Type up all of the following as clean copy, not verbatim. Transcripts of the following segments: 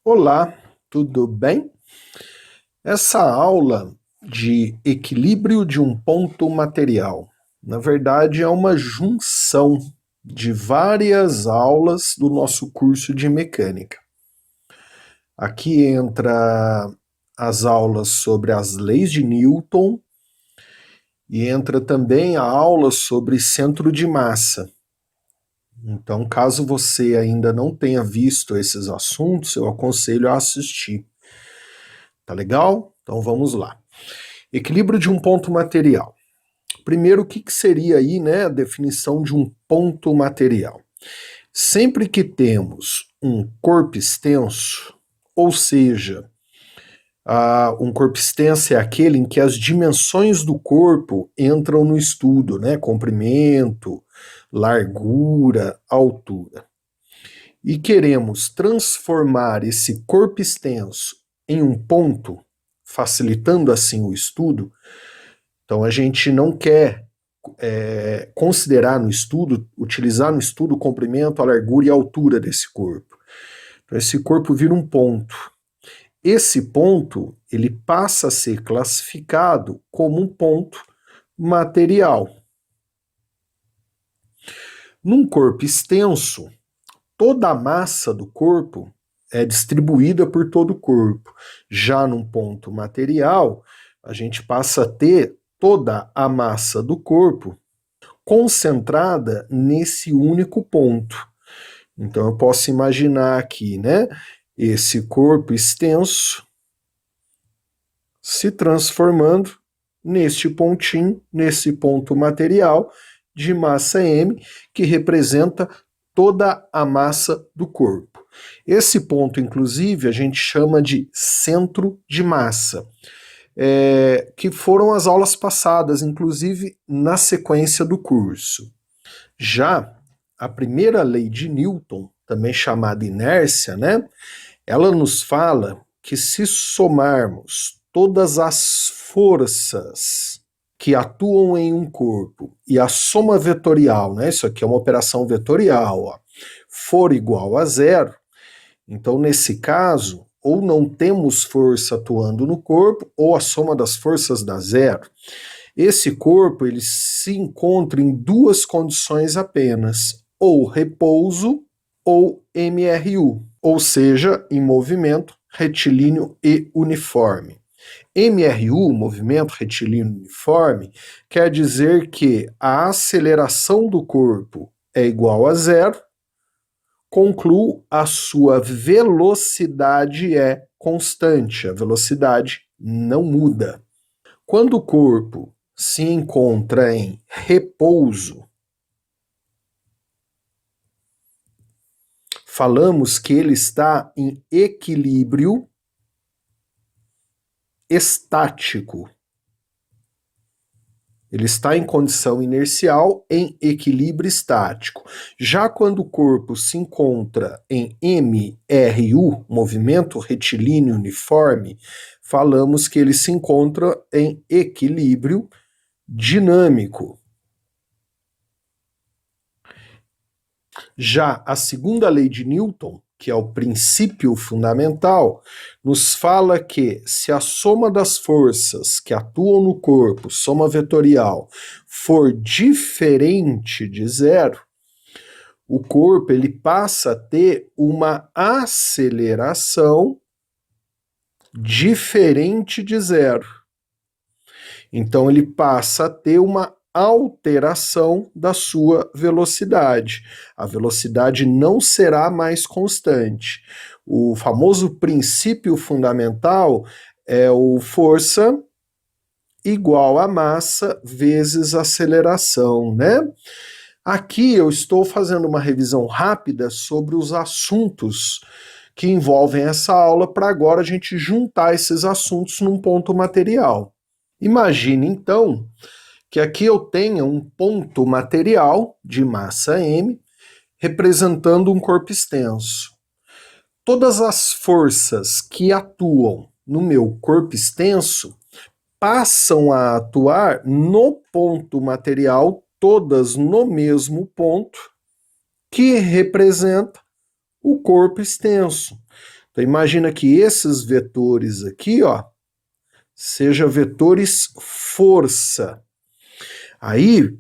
Olá, tudo bem? Essa aula de equilíbrio de um ponto material, na verdade, é uma junção de várias aulas do nosso curso de mecânica. Aqui entra as aulas sobre as leis de Newton e entra também a aula sobre centro de massa. Então, caso você ainda não tenha visto esses assuntos, eu aconselho a assistir. Tá legal? Então vamos lá. Equilíbrio de um ponto material. Primeiro, o que seria aí, né, a definição de um ponto material? Sempre que temos um corpo extenso, ou seja, um corpo extenso é aquele em que as dimensões do corpo entram no estudo, né, comprimento, largura, altura. E queremos transformar esse corpo extenso em um ponto, facilitando assim o estudo. Então a gente não quer considerar no estudo, utilizar no estudo o comprimento, a largura e a altura desse corpo. Então esse corpo vira um ponto. Esse ponto, ele passa a ser classificado como um ponto material. Num corpo extenso, toda a massa do corpo é distribuída por todo o corpo. Já num ponto material, a gente passa a ter toda a massa do corpo concentrada nesse único ponto. Então eu posso imaginar aqui, né, esse corpo extenso se transformando neste pontinho, nesse ponto material de massa m, que representa toda a massa do corpo. Esse ponto, inclusive, a gente chama de centro de massa, que foram as aulas passadas, inclusive na sequência do curso. Já a primeira lei de Newton, também chamada inércia, né, ela nos fala que se somarmos todas as forças que atuam em um corpo e a soma vetorial, né, isso aqui é uma operação vetorial, ó, for igual a zero, então nesse caso, ou não temos força atuando no corpo, ou a soma das forças dá zero. Esse corpo ele se encontra em duas condições apenas, ou repouso ou MRU, ou seja, em movimento retilíneo e uniforme. MRU, movimento retilíneo uniforme, quer dizer que a aceleração do corpo é igual a zero, concluo a sua velocidade é constante, a velocidade não muda. Quando o corpo se encontra em repouso, falamos que ele está em equilíbrio estático. Ele está em condição inercial em equilíbrio estático. Já quando o corpo se encontra em MRU, movimento retilíneo uniforme, falamos que ele se encontra em equilíbrio dinâmico. Já a segunda lei de Newton, que é o princípio fundamental, nos fala que se a soma das forças que atuam no corpo, soma vetorial, for diferente de zero, o corpo ele passa a ter uma aceleração diferente de zero. Então ele passa a ter uma alteração da sua velocidade. A velocidade não será mais constante. O famoso princípio fundamental é o força igual a massa vezes aceleração, né? Aqui eu estou fazendo uma revisão rápida sobre os assuntos que envolvem essa aula para agora a gente juntar esses assuntos num ponto material. Imagine então que aqui eu tenha um ponto material de massa m representando um corpo extenso. Todas as forças que atuam no meu corpo extenso passam a atuar no ponto material, todas no mesmo ponto, que representa o corpo extenso. Então imagina que esses vetores aqui, ó, sejam vetores força. Aí,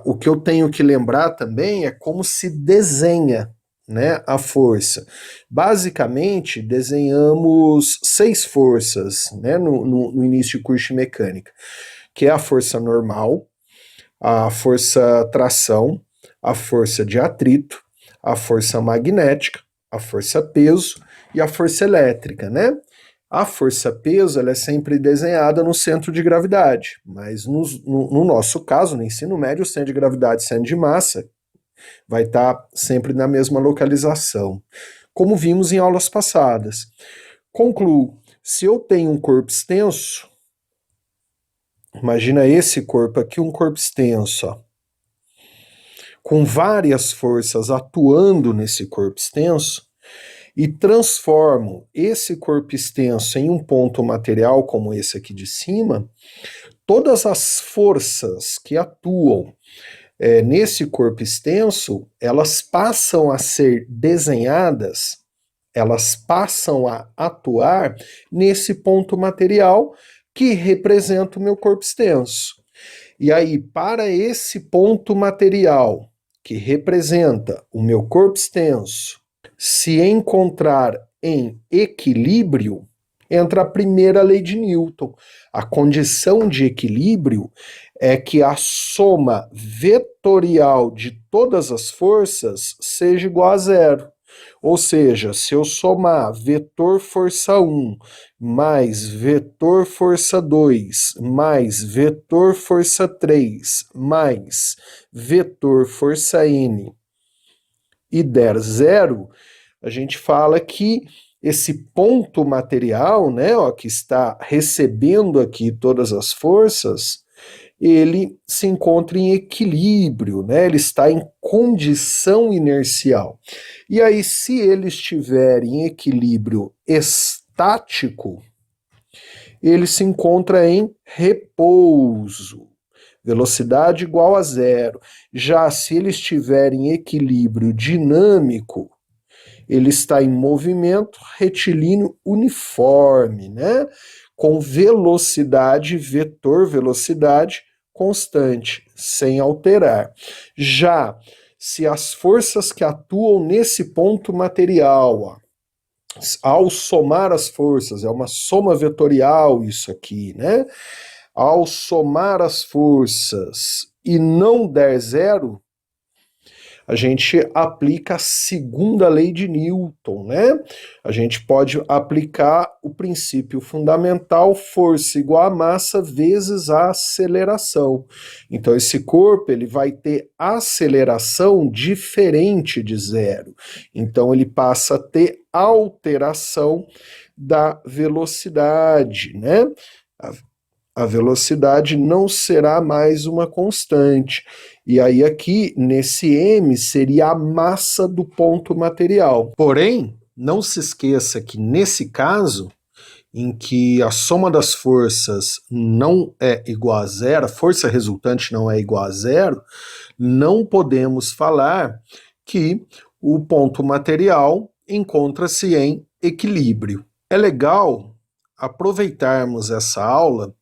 o que eu tenho que lembrar também é como se desenha, né, a força. Basicamente, desenhamos 6 forças, né, no início do curso de mecânica, que é a força normal, a força tração, a força de atrito, a força magnética, a força peso e a força elétrica, né? A força-peso ela é sempre desenhada no centro de gravidade, mas no nosso caso, no ensino médio, o centro de gravidade e centro de massa vai estar sempre na mesma localização, como vimos em aulas passadas. Concluo, se eu tenho um corpo extenso, imagina esse corpo aqui, um corpo extenso, ó, com várias forças atuando nesse corpo extenso, e transformo esse corpo extenso em um ponto material como esse aqui de cima, todas as forças que atuam nesse corpo extenso, elas passam a ser desenhadas, elas passam a atuar nesse ponto material que representa o meu corpo extenso. E aí, para esse ponto material que representa o meu corpo extenso, se encontrar em equilíbrio, entra a primeira lei de Newton. A condição de equilíbrio é que a soma vetorial de todas as forças seja igual a zero. Ou seja, se eu somar vetor força 1 mais vetor força 2 mais vetor força 3 mais vetor força n e der zero, a gente fala que esse ponto material, né, ó, que está recebendo aqui todas as forças, ele se encontra em equilíbrio, né, ele está em condição inercial. E aí, se ele estiver em equilíbrio estático, ele se encontra em repouso. Velocidade igual a zero. Já se ele estiver em equilíbrio dinâmico, ele está em movimento retilíneo uniforme, né? Com velocidade, vetor velocidade constante, sem alterar. Já se as forças que atuam nesse ponto material, ó, ao somar as forças, é uma soma vetorial isso aqui, né? Ao somar as forças e não der zero, a gente aplica a segunda lei de Newton, né? A gente pode aplicar o princípio fundamental, força igual a massa vezes a aceleração. Então esse corpo ele vai ter aceleração diferente de zero. Então ele passa a ter alteração da velocidade, né? A velocidade não será mais uma constante. E aí aqui, nesse m, seria a massa do ponto material. Porém, não se esqueça que nesse caso, em que a soma das forças não é igual a zero, a força resultante não é igual a zero, não podemos falar que o ponto material encontra-se em equilíbrio. É legal aproveitarmos essa aula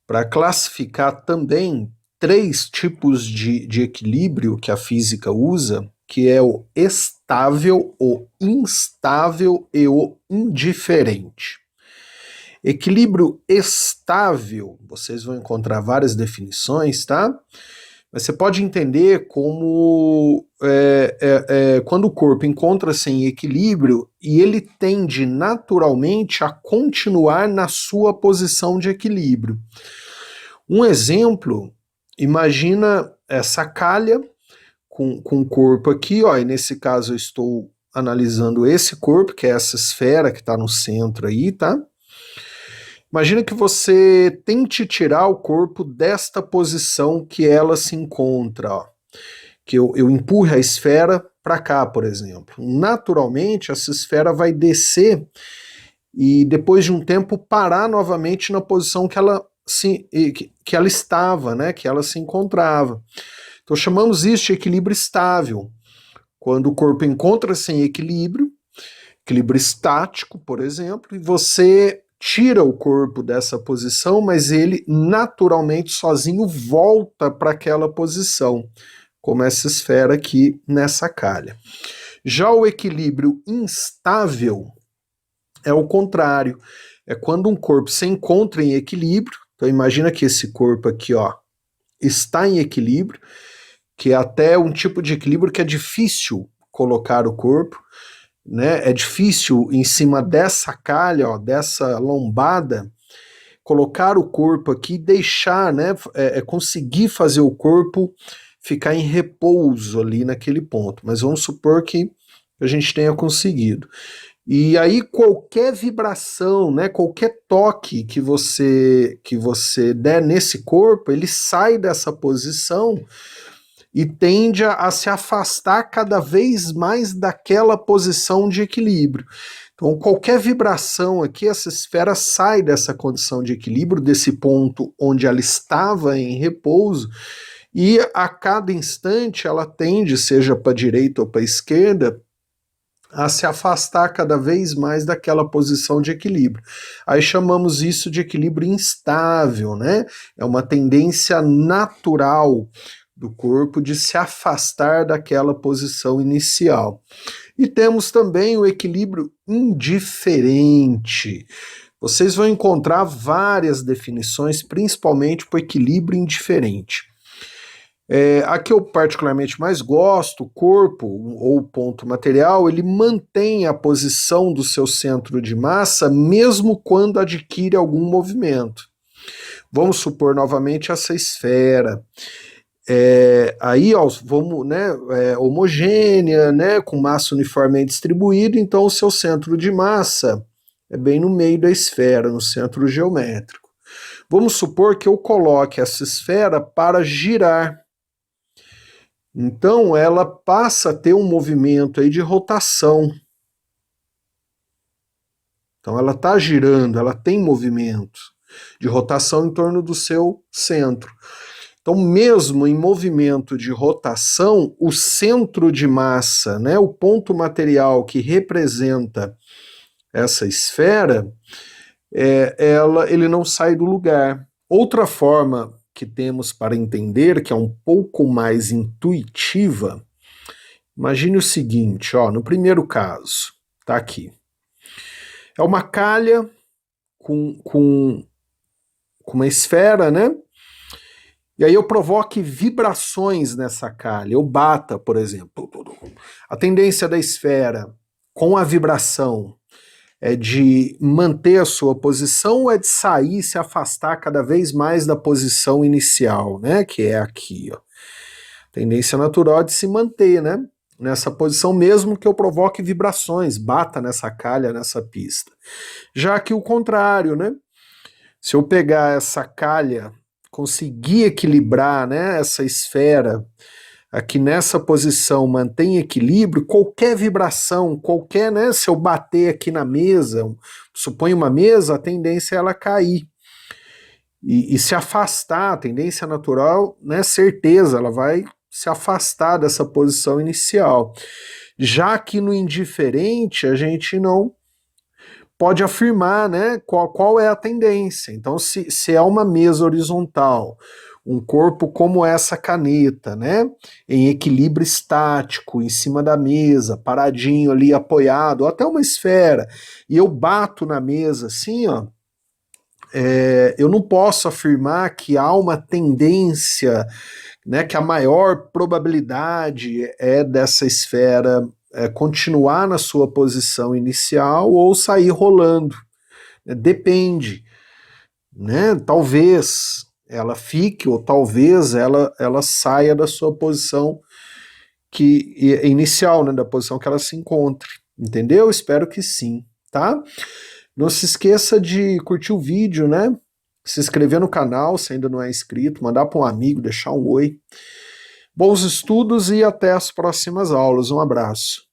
para classificar também 3 tipos de equilíbrio que a física usa, que é o estável, o instável e o indiferente. Equilíbrio estável, vocês vão encontrar várias definições, tá? Mas você pode entender como quando o corpo encontra-se em equilíbrio e ele tende naturalmente a continuar na sua posição de equilíbrio. Um exemplo, imagina essa calha com o corpo aqui, ó, e nesse caso eu estou analisando esse corpo, que é essa esfera que está no centro aí, tá? Imagina que você tente tirar o corpo desta posição que ela se encontra, ó. Que eu empurre a esfera para cá, por exemplo. Naturalmente, essa esfera vai descer e depois de um tempo parar novamente na posição que ela estava, né, que ela se encontrava. Então chamamos isso de equilíbrio estável. Quando o corpo encontra-se em equilíbrio, equilíbrio estático, por exemplo, e você tira o corpo dessa posição, mas ele naturalmente sozinho volta para aquela posição, como essa esfera aqui nessa calha. Já o equilíbrio instável é o contrário, é quando um corpo se encontra em equilíbrio, então imagina que esse corpo aqui, ó, está em equilíbrio, que é até um tipo de equilíbrio que é difícil colocar o corpo, né? É difícil em cima dessa calha, ó, dessa lombada, colocar o corpo aqui e deixar, né? Conseguir fazer o corpo ficar em repouso ali naquele ponto. Mas vamos supor que a gente tenha conseguido. E aí qualquer vibração, né, qualquer toque que você der nesse corpo, ele sai dessa posição e tende a se afastar cada vez mais daquela posição de equilíbrio. Então, qualquer vibração aqui, essa esfera sai dessa condição de equilíbrio, desse ponto onde ela estava em repouso, e a cada instante ela tende, seja para a direita ou para a esquerda, a se afastar cada vez mais daquela posição de equilíbrio. Aí chamamos isso de equilíbrio instável, né? É uma tendência natural do corpo de se afastar daquela posição inicial. E temos também o equilíbrio indiferente. Vocês vão encontrar várias definições, principalmente para o equilíbrio indiferente. A que eu particularmente mais gosto, o corpo ou ponto material, ele mantém a posição do seu centro de massa mesmo quando adquire algum movimento. Vamos supor novamente essa esfera. Aí, ó, vamos, né, homogênea, né, com massa uniformemente distribuída, então o seu centro de massa é bem no meio da esfera, no centro geométrico. Vamos supor que eu coloque essa esfera para girar. Então ela passa a ter um movimento aí de rotação. Então ela está girando, ela tem movimento de rotação em torno do seu centro. Então, mesmo em movimento de rotação, o centro de massa, né, o ponto material que representa essa esfera, ele não sai do lugar. Outra forma que temos para entender, que é um pouco mais intuitiva, imagine o seguinte, ó, no primeiro caso, tá aqui. É uma calha com uma esfera, né? E aí eu provoque vibrações nessa calha, eu bata, por exemplo. A tendência da esfera com a vibração é de manter a sua posição ou é de sair, se afastar cada vez mais da posição inicial, né? Que é aqui, ó. Tendência natural é de se manter, né? Nessa posição, mesmo que eu provoque vibrações, bata nessa calha, nessa pista. Já que o contrário, né? Se eu pegar essa calha, conseguir equilibrar, né, essa esfera aqui nessa posição, mantém equilíbrio, qualquer vibração, qualquer, né, se eu bater aqui na mesa, suponho uma mesa, a tendência é ela cair e se afastar, a tendência natural, né, certeza, ela vai se afastar dessa posição inicial. Já que no indiferente a gente não pode afirmar, né, qual é a tendência. Então, se é uma mesa horizontal, um corpo como essa caneta, né, em equilíbrio estático, em cima da mesa, paradinho ali, apoiado, ou até uma esfera, e eu bato na mesa assim, ó, eu não posso afirmar que há uma tendência, né, que a maior probabilidade é dessa esfera continuar na sua posição inicial ou sair rolando. Depende, né? Talvez ela fique ou talvez ela saia da sua posição inicial, né, da posição que ela se encontre. Entendeu? Espero que sim, tá? Não se esqueça de curtir o vídeo, né? Se inscrever no canal se ainda não é inscrito, mandar para um amigo, deixar um oi. Bons estudos e até as próximas aulas. Um abraço.